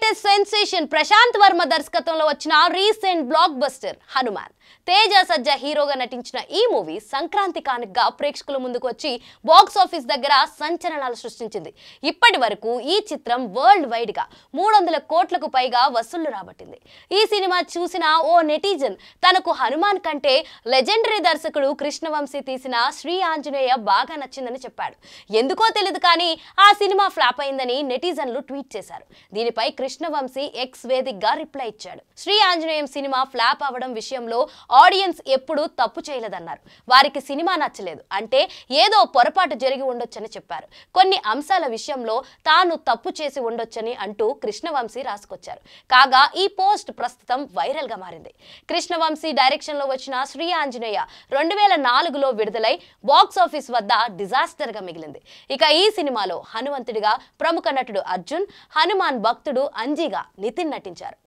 Latest sensation Prashanth Varma దర్శకత్వంలో వచ్చిన recent blockbuster Hanuman. Teja Sajja హీరోగా నటించిన ఈ మూవీ సంక్రాంతి కానుకగా ప్రేక్షకుల ముందుకు వచ్చి బాక్స్ ఆఫీస్ దగ్గర సంచలనాలు సృష్టించింది. ఇప్పటి వరకు ఈ చిత్రం వరల్డ్ వైడ్ గా 300 కోట్లకు పైగా వసూళ్లు రాబట్టింది. ఈ సినిమా చూసిన ఓ నెటిజన్ తనకు హనుమాన్ కంటే లెజెండరీ దర్శకుడు కృష్ణవంశీ తీసిన శ్రీ ఆంజనేయ బాగా నచ్చిందని చెప్పాడు. ఎందుకో తెలియదు కానీ ఆ సినిమా ఫ్లాప్ అయిందని నెటిజన్లు ట్వీట్ చేశారు. దీనిపై కృష్ణవంశీ ఎక్స్ వేదికగా రిప్లై ఇచ్చాడు. శ్రీ ఆంజనేయం సినిమా ఫ్లాప్ అవ్వడం విషయంలో ఆడియన్స్ ఎప్పుడూ తప్పు చేయలేదన్నారు. వారికి సినిమా నచ్చలేదు అంటే ఏదో పొరపాటు జరిగి ఉండొచ్చని చెప్పారు. కొన్ని అంశాల విషయంలో తాను తప్పు చేసి ఉండొచ్చని అంటూ కృష్ణవంశీ రాసుకొచ్చారు. కాగా ఈ పోస్ట్ ప్రస్తుతం వైరల్ గా మారింది. కృష్ణవంశీ డైరెక్షన్ లో వచ్చిన శ్రీ ఆంజనేయ 2004లో విడుదలై బాక్స్ ఆఫీస్ వద్ద డిజాస్టర్ గా మిగిలింది. ఇక ఈ సినిమాలో హనుమంతుడిగా ప్రముఖ నటుడు అర్జున్, హనుమాన్ భక్తుడు అంజీగా నితిన్ నటించారు.